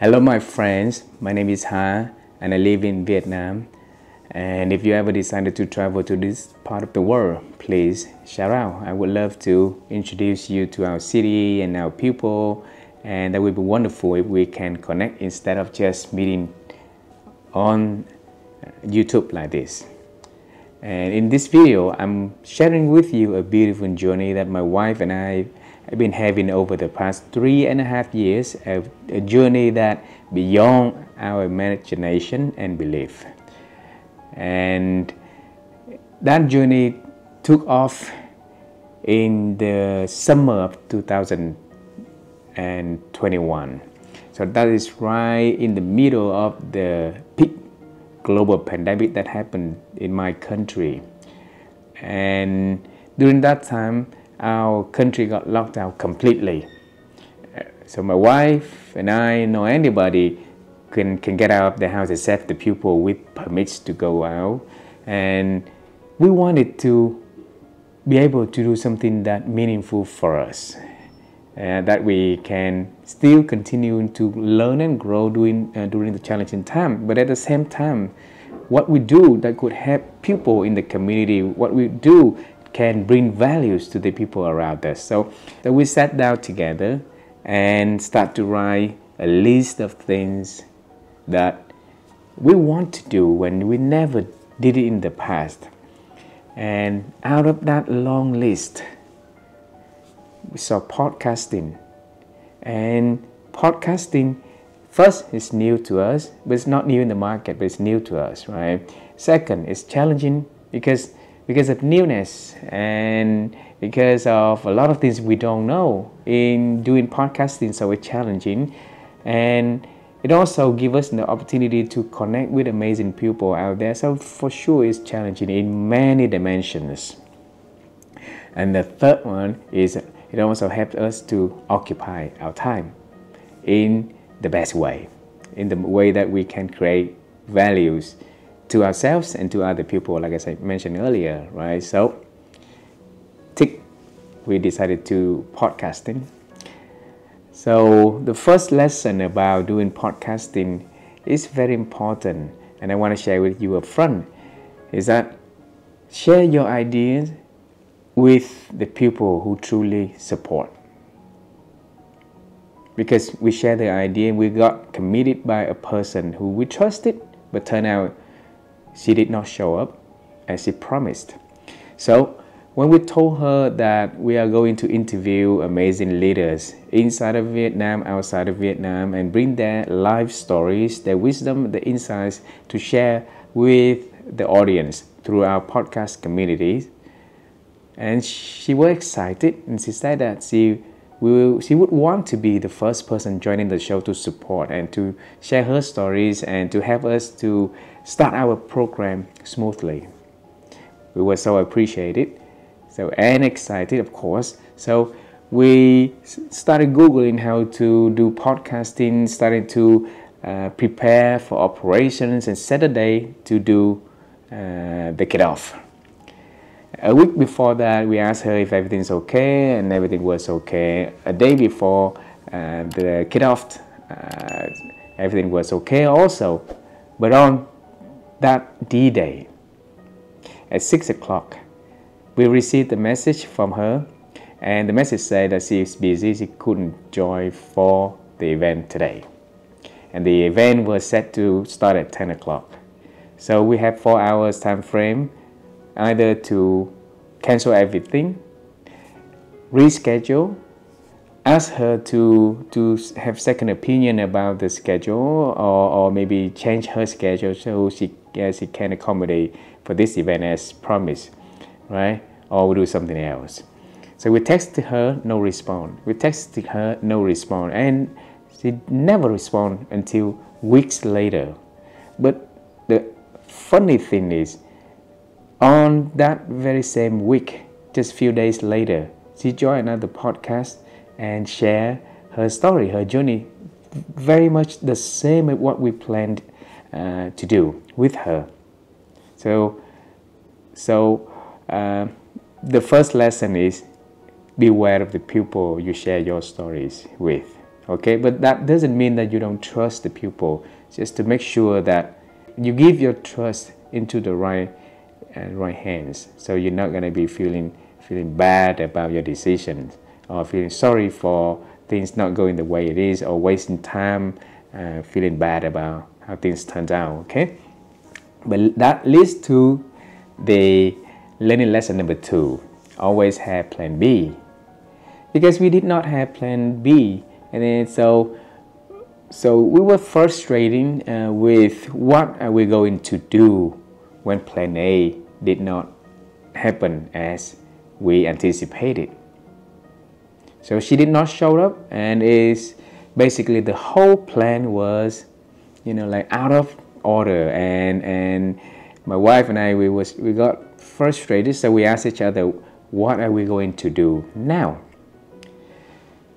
Hello my friends, my name is Ha and I live in Vietnam. And if you ever decided to travel to this part of the world, please shout out. I would love to introduce you to our city and our people, and that would be wonderful if we can connect instead of just meeting on YouTube like this. And in this video, I'm sharing with you a beautiful journey that my wife and I have been having over the past 3.5 years, a journey that beyond our imagination and belief. And that journey took off in the summer of 2021. So that is right in the middle of the peak global pandemic that happened in my country. And during that time, our country got locked down completely. So my wife and I, know anybody can get out of the house except the people with permits to go out. And we wanted to be able to do something that meaningful for us, that we can still continue to learn and grow during the challenging time. But at the same time, what we do that could help people in the community, what we do can bring values to the people around us. So we sat down together and start to write a list of things that we want to do when we never did it in the past. And out of that long list, we saw podcasting. And podcasting, first, is new to us, but it's not new in the market, but it's new to us, right? Second, it's challenging because of newness and because of a lot of things we don't know in doing podcasting, so it's challenging. And it also gives us the opportunity to connect with amazing people out there. So for sure it's challenging in many dimensions. And the third one is it also helps us to occupy our time in the best way, in the way that we can create values to ourselves and to other people, like I mentioned earlier, right? So we decided to podcasting. So the first lesson about doing podcasting is very important, and I want to share with you up front, is that share your ideas with the people who truly support. Because we share the idea, we got committed by a person who we trusted, but turned out she did not show up as she promised. So when we told her that we are going to interview amazing leaders inside of Vietnam, outside of Vietnam, and bring their life stories, their wisdom, the insights to share with the audience through our podcast communities, and she was excited, and she said that she would want to be the first person joining the show to support and to share her stories and to help us to start our program smoothly. We were so appreciated, and excited, of course. So we started Googling how to do podcasting, started to prepare for operations, and set a day to do the kickoff. A week before that, we asked her if everything's okay, and everything was okay. A day before the kickoff, everything was okay also. But on that D-Day, at 6 o'clock, we received a message from her, and the message said that she is busy, she couldn't join for the event today. And the event was set to start at 10 o'clock. So we have 4 hours time frame, either to cancel everything, reschedule, ask her to have second opinion about the schedule, or maybe change her schedule so she can accommodate for this event as promised, right? Or we'll do something else. So we texted her, no response. We texted her, no response. And she never responded until weeks later. But the funny thing is, on that very same week, just a few days later, she joined another podcast and shared her story, her journey, very much the same as what we planned to do with her. So the first lesson is beware of the people you share your stories with. Okay, but that doesn't mean that you don't trust the people. Just to make sure that you give your trust into the right hands, so you're not going to be feeling bad about your decisions, or feeling sorry for things not going the way it is, or wasting time feeling bad about how things turned out. Okay, but that leads to the learning lesson number 2. Always have plan B, because we did not have plan B, and then so we were frustrating with what are we going to do when plan A did not happen as we anticipated. So she did not show up, and is basically the whole plan was, like out of order, and my wife and I, we got frustrated, so we asked each other, what are we going to do now?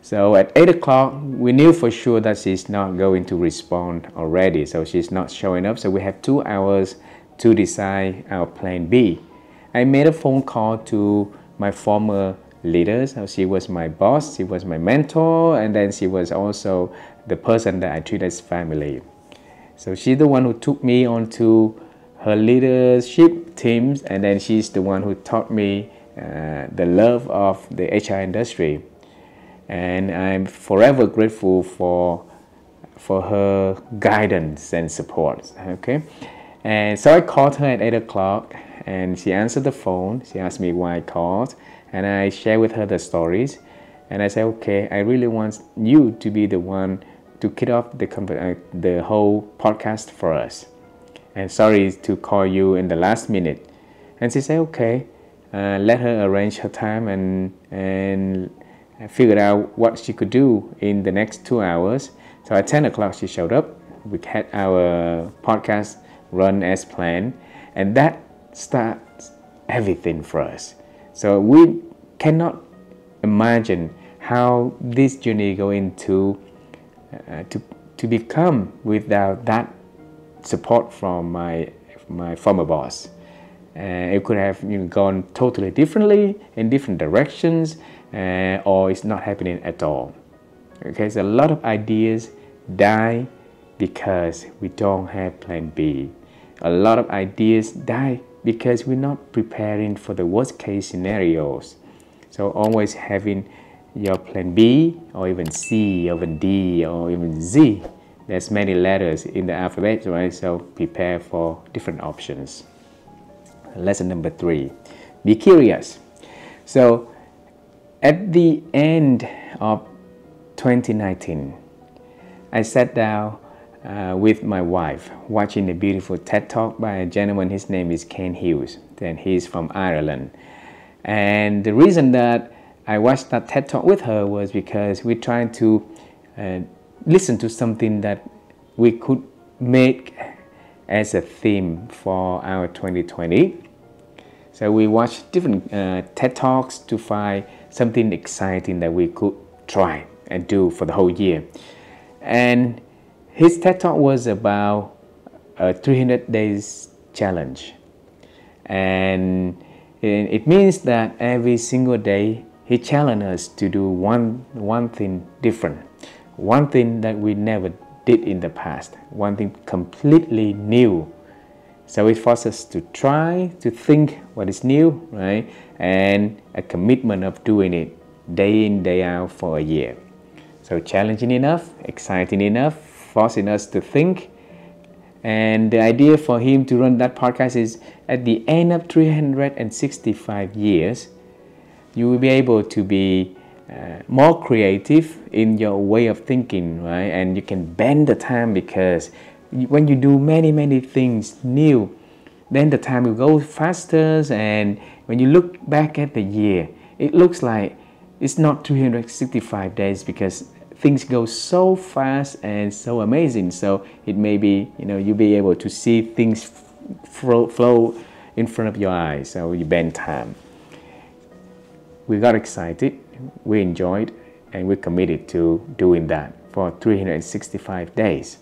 So at 8 o'clock, we knew for sure that she's not going to respond already, so she's not showing up, so we have 2 hours to decide our plan B. I made a phone call to my former leaders. She was my boss, she was my mentor, and then she was also the person that I treat as family. So she's the one who took me onto her leadership teams, and then she's the one who taught me the love of the HR industry. And I'm forever grateful for her guidance and support. Okay, and so I called her at 8 o'clock, and she answered the phone. She asked me why I called, and I shared with her the stories. And I said, okay, I really want you to be the one to kick off the whole podcast for us. And sorry to call you in the last minute. And she said, okay, let her arrange her time and figured out what she could do in the next 2 hours. So at 10 o'clock she showed up. We had our podcast run as planned, and that starts everything for us. So we cannot imagine how this journey going to become without that support from my former boss. It could have gone totally differently in different directions, or it's not happening at all. Okay, so a lot of ideas die because we don't have plan B. A lot of ideas die because we're not preparing for the worst case scenarios. So always having your plan B, or even C, or even D, or even Z. There's many letters in the alphabet, right? So prepare for different options. Lesson number 3, be curious. So at the end of 2019, I sat down with my wife watching a beautiful TED Talk by a gentleman. His name is Ken Hughes, and he's from Ireland. And the reason that I watched that TED Talk with her was because we're trying to listen to something that we could make as a theme for our 2020. So we watched different TED Talks to find something exciting that we could try and do for the whole year. And his TED Talk was about a 300 days challenge. And it means that every single day he challenged us to do one thing different, one thing that we never did in the past, one thing completely new. So it forces us to try to think what is new, right? And a commitment of doing it day in, day out for a year. So challenging enough, exciting enough, forcing us to think. And the idea for him to run that podcast is at the end of 365 years, you will be able to be more creative in your way of thinking, right? And you can bend the time, because when you do many things new, then the time will go faster. And when you look back at the year, it looks like it's not 365 days, because things go so fast and so amazing. So it may be, you'll be able to see things flow in front of your eyes. So you bend time. We got excited, we enjoyed, and we committed to doing that for 365 days.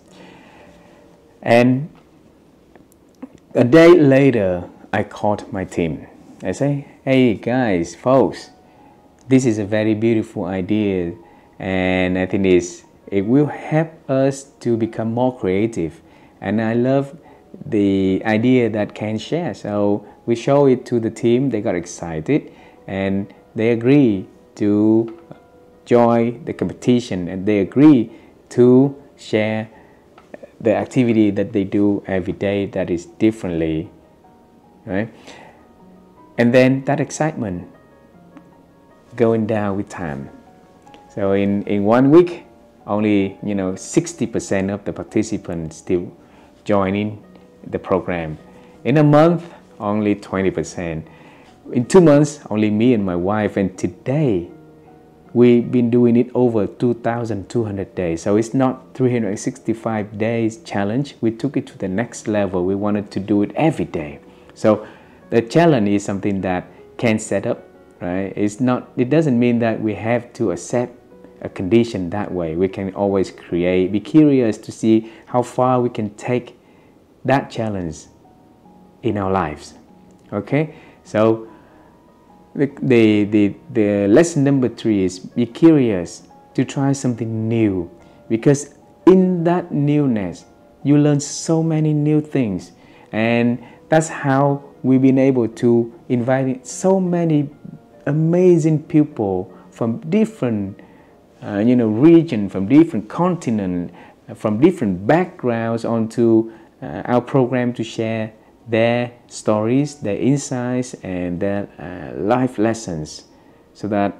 And a day later, I called my team. I say, hey guys, folks, this is a very beautiful idea, and I think It will help us to become more creative. And I love the idea that Ken shared. So we show it to the team, they got excited, and they agree to join the competition, and they agree to share the activity that they do every day that is differently, right? And then that excitement going down with time. So in 1 week, only 60% of the participants still joining the program. In a month, only 20%. In 2 months, only me and my wife. And today, we've been doing it over 2,200 days. So it's not 365 days challenge. We took it to the next level. We wanted to do it every day. So the challenge is something that can set up, right? It doesn't mean that we have to accept a condition that way. We can always create, be curious to see how far we can take that challenge in our lives. Okay, so the lesson number 3 is be curious to try something new, because in that newness you learn so many new things, and that's how we've been able to invite so many amazing people from different region, from different continents, from different backgrounds onto our program to share their stories, their insights, and their life lessons, so that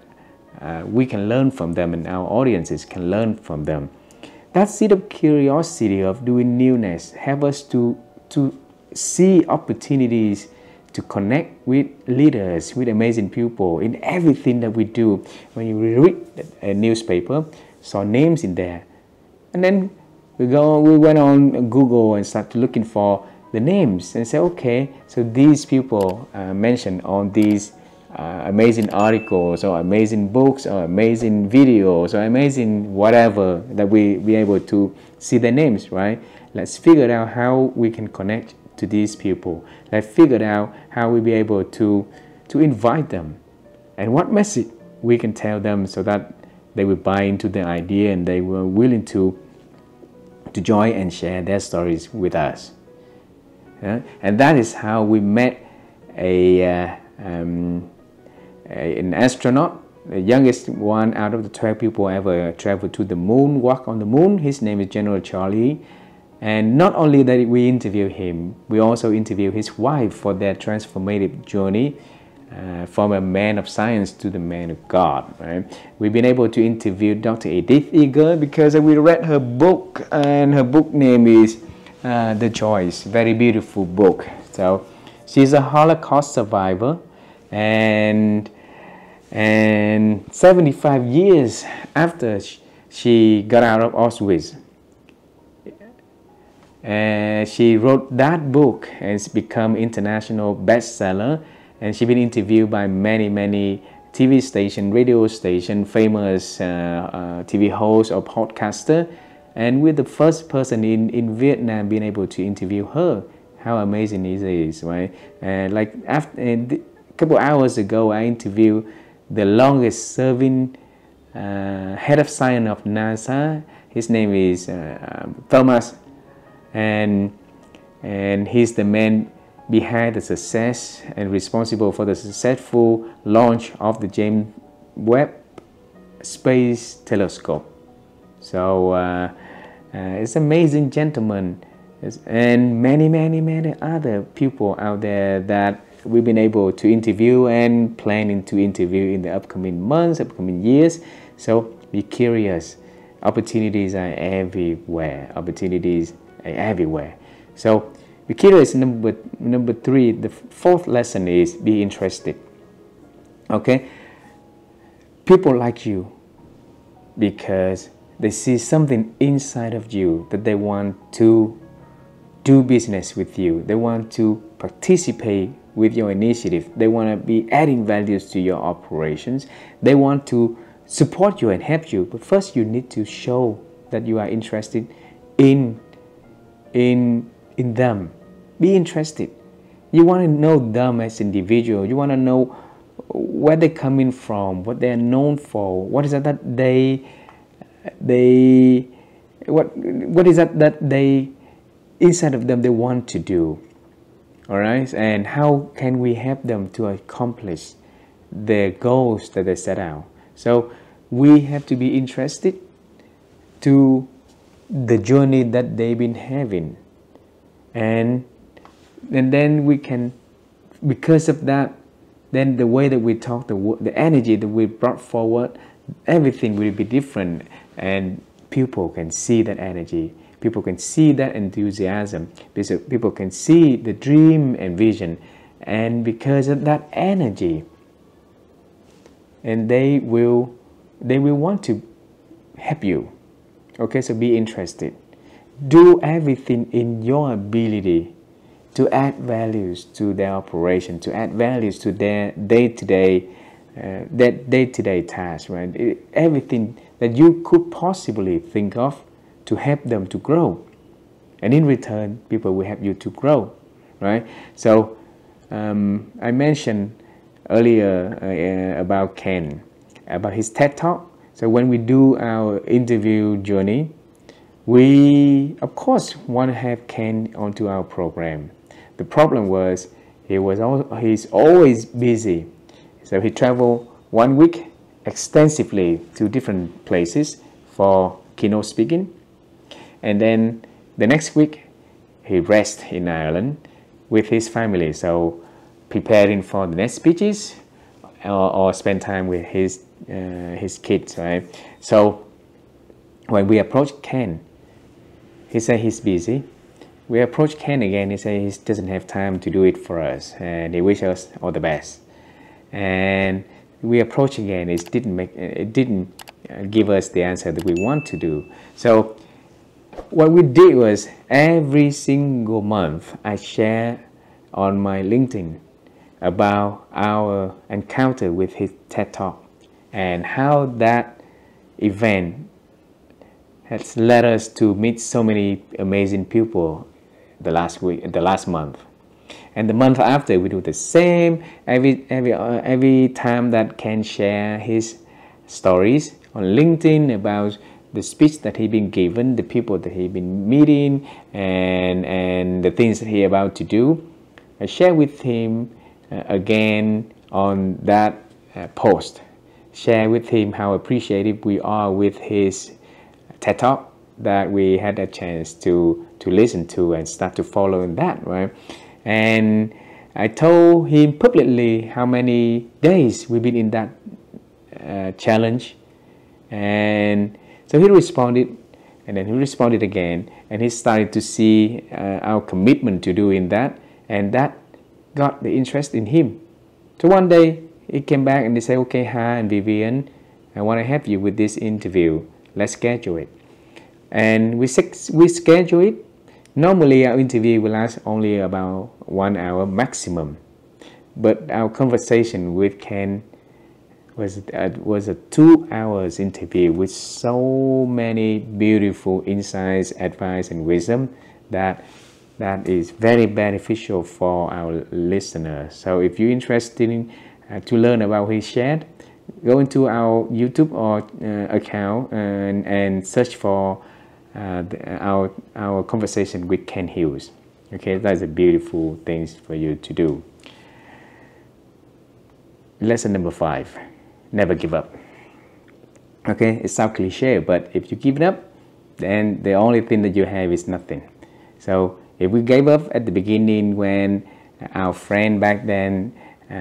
we can learn from them and our audiences can learn from them. That seed of curiosity of doing newness help us to see opportunities to connect with leaders, with amazing people in everything that we do. When you read a newspaper, saw names in there, and then we went on Google and started looking for the names and say, okay, so these people mentioned on these amazing articles or amazing books or amazing videos or amazing whatever, that we be able to see their names, right? Let's figure out how we can connect to these people. Let's figure out how we be able to invite them, and what message we can tell them so that they will buy into the idea and they were willing to join and share their stories with us. And that is how we met an astronaut, the youngest one out of the 12 people ever traveled to the moon, walk on the moon. His name is General Charlie. And not only that we interview him, we also interview his wife for their transformative journey from a man of science to the man of God. Right? We've been able to interview Dr. Edith Eger because we read her book, and her book name is The Choice. Very beautiful book. So she's a Holocaust survivor, and 75 years after she got out of Auschwitz, she wrote that book, and it's become international bestseller. And she's been interviewed by many TV station, radio station, famous TV host or podcaster. And we're the first person in Vietnam being able to interview her. How amazing it is, right? Like after a couple hours ago, I interviewed the longest serving head of science of NASA. His name is Thomas. And he's the man behind the success and responsible for the successful launch of the James Webb Space Telescope. So it's an amazing gentleman, and many other people out there that we've been able to interview and planning to interview in the upcoming months, upcoming years. So be curious. Opportunities are everywhere. Opportunities everywhere. So be curious. Number 3, the 4th lesson is be interested. Okay, people like you because they see something inside of you that they want to do business with you. They want to participate with your initiative. They want to be adding values to your operations. They want to support you and help you. But first you need to show that you are interested in them. Be interested. You want to know them as individuals. You want to know where they're coming from, what they're known for, what is it that they they what is that they inside of them they want to do. All right, and how can we help them to accomplish their goals that they set out? So we have to be interested to the journey that they've been having, and then we can, because of that, then the way that we talk, the energy that we brought forward, everything will be different, and people can see that energy, people can see that enthusiasm, because people can see the dream and vision, and because of that energy, and they will want to help you. Okay, so be interested, do everything in your ability to add values to their operation, to add values to their day-to-day tasks, right? Everything that you could possibly think of to help them to grow, and in return, people will help you to grow, right? So I mentioned earlier about Ken, about his TED Talk. So when we do our interview journey, we of course want to have Ken onto our program. The problem was he's always busy. So he traveled 1 week extensively to different places for keynote speaking, and then the next week he rests in Ireland with his family, so preparing for the next speeches or spend time with his kids, right? So when we approach Ken, he said he's busy. We approach Ken again, he said he doesn't have time to do it for us, and he wishes us all the best. And we approach again, it didn't give us the answer that we want to do. So what we did was, every single month I share on my LinkedIn about our encounter with his TED Talk, and how that event has led us to meet so many amazing people the last month. And the month after, we do the same. Every time that Ken share his stories on LinkedIn about the speech that he been given, the people that he been meeting, and the things that he about to do, I share with him again on that post. Share with him how appreciative we are with his TED Talk that we had a chance to listen to and start to follow in that, right? And I told him publicly how many days we've been in that challenge, and so he responded, and then he responded again, and he started to see our commitment to doing that, and that got the interest in him. So one day he came back and he said, okay, hi, and Vivian, I want to help you with this interview. Let's schedule it. And we schedule it. Normally our interview will last only about 1 hour maximum, but our conversation with Ken was a 2 hours interview with so many beautiful insights, advice, and wisdom that is very beneficial for our listeners. So if you're interested in to learn about what he shared, go into our YouTube or account and search for our conversation with Ken Hughes. Okay, that's a beautiful thing for you to do. Lesson number 5: never give up. Okay, it sounds cliche, but if you give it up, then the only thing that you have is nothing. So if we gave up at the beginning when our friend back then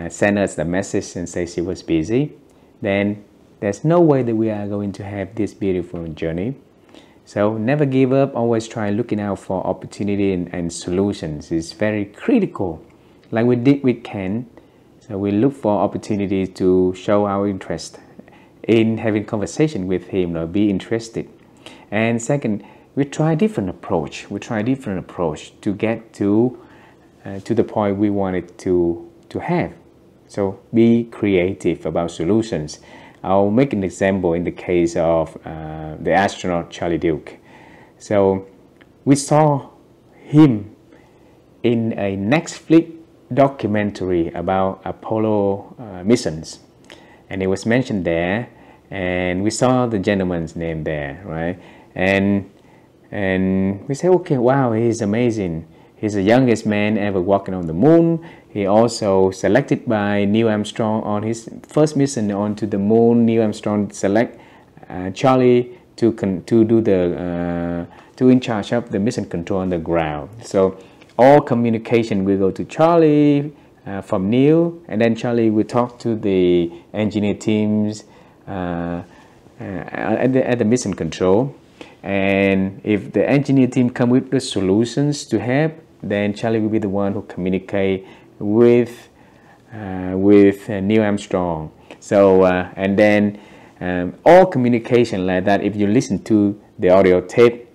sent us the message and say she was busy, then there's no way that we are going to have this beautiful journey. So never give up, always try looking out for opportunity and solutions. It's very critical, like we did with Ken. So we look for opportunities to show our interest in having conversation with him, or be interested. And second, we try different approach. We try different approach to get to the point we wanted to have. So be creative about solutions. I'll make an example in the case of the astronaut Charlie Duke. So we saw him in a Netflix documentary about Apollo missions, and it was mentioned there and we saw the gentleman's name there, right? And we say, okay, wow, he's amazing. He's the youngest man ever walking on the moon. He also selected by Neil Armstrong on his first mission onto the moon. Neil Armstrong select Charlie to do the to in charge of the mission control on the ground. So all communication will go to Charlie from Neil, and then Charlie will talk to the engineer teams at the mission control. And if the engineer team come with the solutions to help, then Charlie will be the one who communicate with Neil Armstrong. So and then all communication like that, if you listen to the audio tape,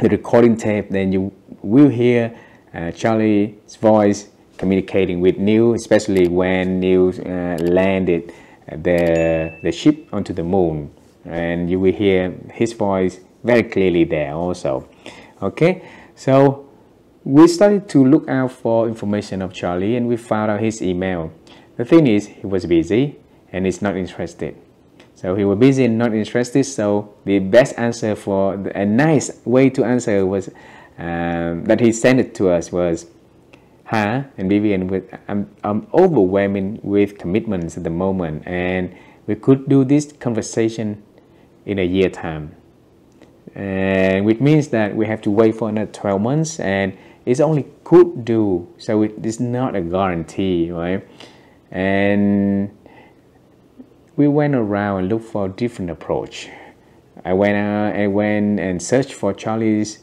the recording tape, then you will hear Charlie's voice communicating with Neil, especially when Neil landed the ship onto the moon, and you will hear his voice very clearly there also. Okay, so we started to look out for information of Charlie, and we found out his email. The thing is, he was busy and he's not interested. So he was busy and not interested. So the best answer for a nice way to answer was that he sent it to us was, "Huh?" And Vivian, I'm overwhelming with commitments at the moment, and we could do this conversation in a year time. And which means that we have to wait for another 12 months, and it's only could do, so it is not a guarantee, right? And we went around and looked for a different approach. I went and searched for Charlie's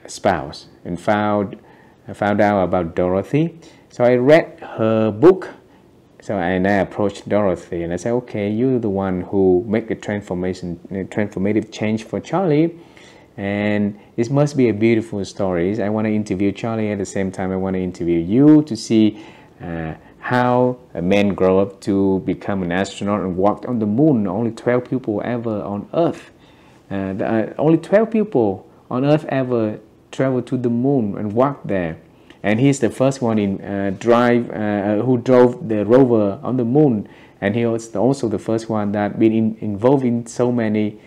spouse and found out about Dorothy. So I read her book. So I approached Dorothy and I said, okay, you're the one who make a transformative change for Charlie, and it must be a beautiful story. I want to interview Charlie at the same time I want to interview you to see how a man grew up to become an astronaut and walked on the moon. Only 12 people ever on Earth. Only 12 people on Earth ever traveled to the moon and walked there. And he's the first one in who drove the rover on the moon, and he was also the first one that been involved in so many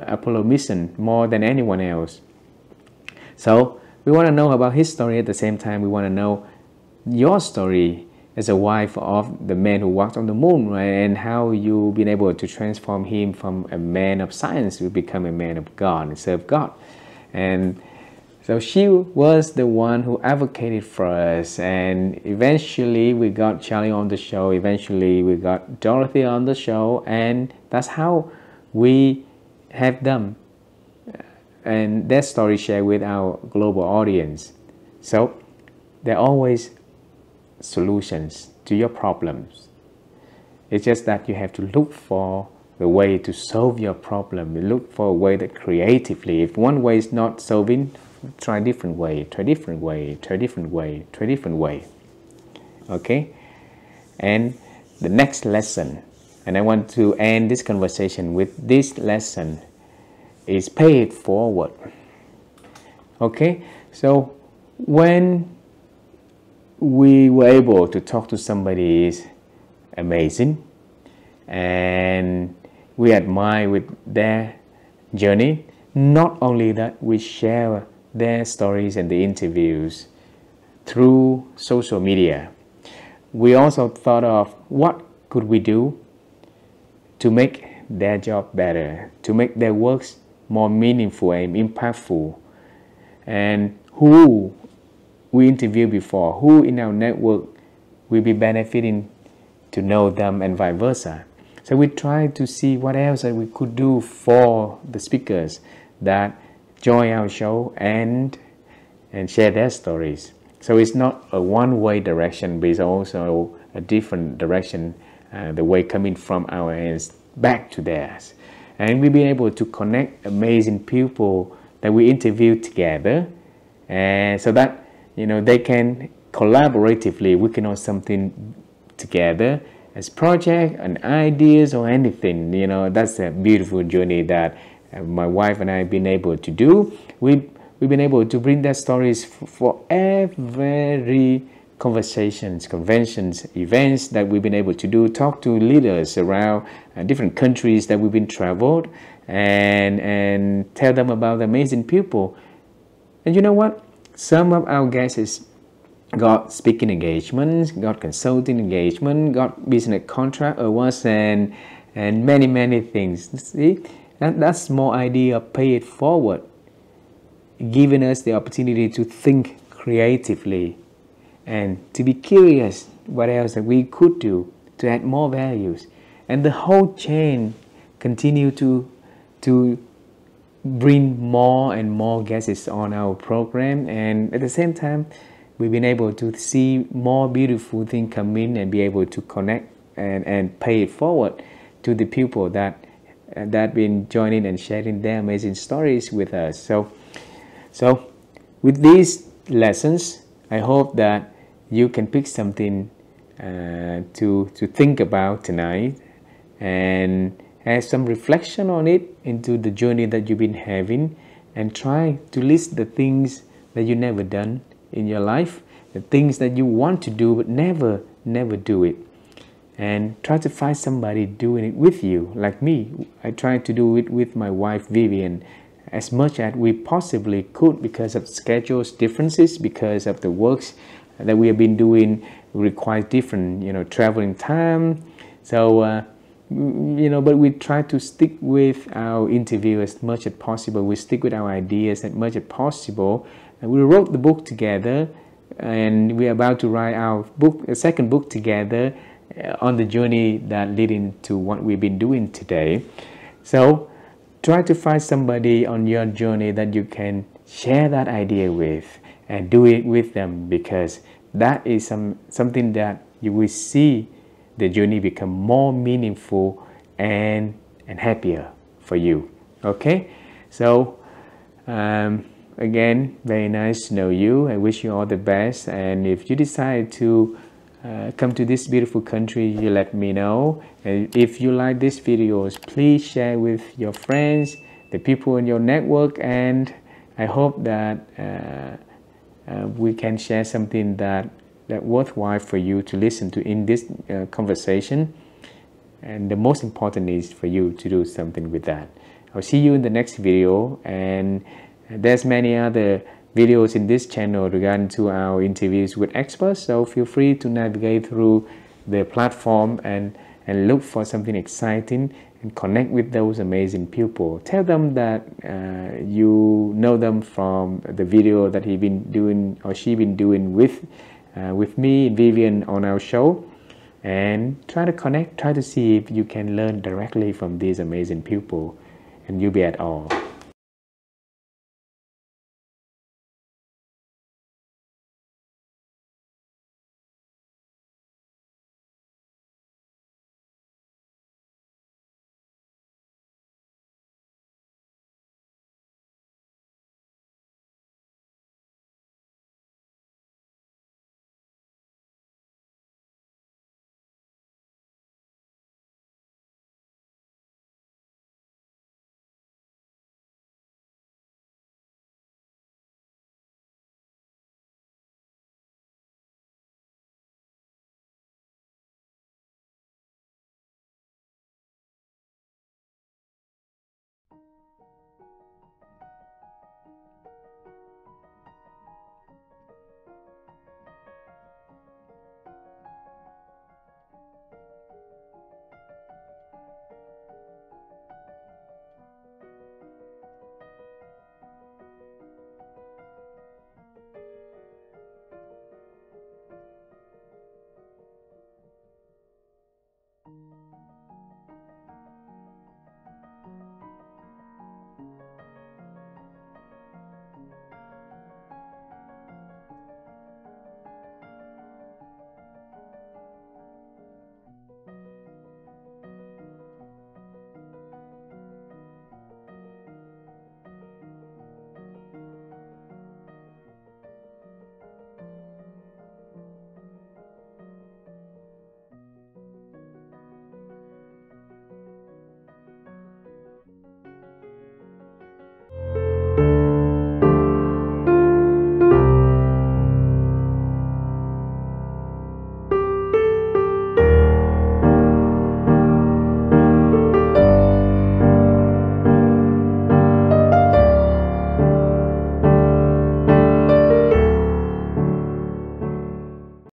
Apollo mission, more than anyone else. So we want to know about his story. At the same time, we want to know your story as a wife of the man who walked on the moon, right? And how you've been able to transform him from a man of science to become a man of God and serve God. And so she was the one who advocated for us, and eventually we got Charlie on the show, eventually we got Dorothy on the show, and that's how we have them and their story shared with our global audience. So there are always solutions to your problems. It's just that you have to look for the way to solve your problem. You look for a way that creatively, if one way is not solving, try a different way, try a different way, try a different way, try a different way. Okay? And the next lesson, and I want to end this conversation with this lesson, is pay it forward. Okay? So when we were able to talk to somebody is amazing, and we admire with their journey. Not only that, we share their stories and the interviews through social media. We also thought of what could we do to make their job better, to make their works more meaningful and impactful, and who we interviewed before, who in our network will be benefiting to know them, and vice versa. So we tried to see what else that we could do for the speakers that join our show and share their stories. So it's not a one-way direction, but it's also a different direction, the way coming from our ends back to theirs. And we've been able to connect amazing people that we interviewed together, and so that they can collaboratively working on something together as project and ideas or anything. That's a beautiful journey that my wife and I have been able to do. We've been able to bring their stories for every conversations, conventions, events that we've been able to do, talk to leaders around different countries that we've been traveled, and tell them about the amazing people. And you know what? Some of our guests got speaking engagements, got consulting engagement, got business contract awards, and many things. See, that's small idea of pay it forward, giving us the opportunity to think creatively and to be curious what else that we could do to add more values. And the whole chain continue to bring more and more guests on our program, and at the same time we've been able to see more beautiful things come in and be able to connect and pay it forward to the people that been joining and sharing their amazing stories with us. So with these lessons, I hope that you can pick something to think about tonight and have some reflection on it into the journey that you've been having, and try to list the things that you never done in your life, the things that you want to do but never do it, and try to find somebody doing it with you. Like me, I tried to do it with my wife Vivian as much as we possibly could, because of schedules differences, because of the works that we have been doing requires different traveling time. So but we try to stick with our interview as much as possible. We stick with our ideas as much as possible. And we wrote the book together, and we're about to write our book, a second book together, on the journey that leading to what we've been doing today. So try to find somebody on your journey that you can share that idea with and do it with them, because that is something that you will see the journey become more meaningful and happier for you. Okay, so again, very nice to know you. I wish you all the best, and if you decide to come to this beautiful country, you let me know. And if you like these videos, please share with your friends, the people in your network, and I hope that we can share something that worthwhile for you to listen to in this conversation. And the most important is for you to do something with that. I'll see you in the next video, and there's many other videos in this channel regarding to our interviews with experts, so feel free to navigate through the platform and look for something exciting and connect with those amazing people. Tell them that you know them from the video that he been doing or she been doing with me and Vivian on our show, and try to connect, try to see if you can learn directly from these amazing people, and you'll be at all.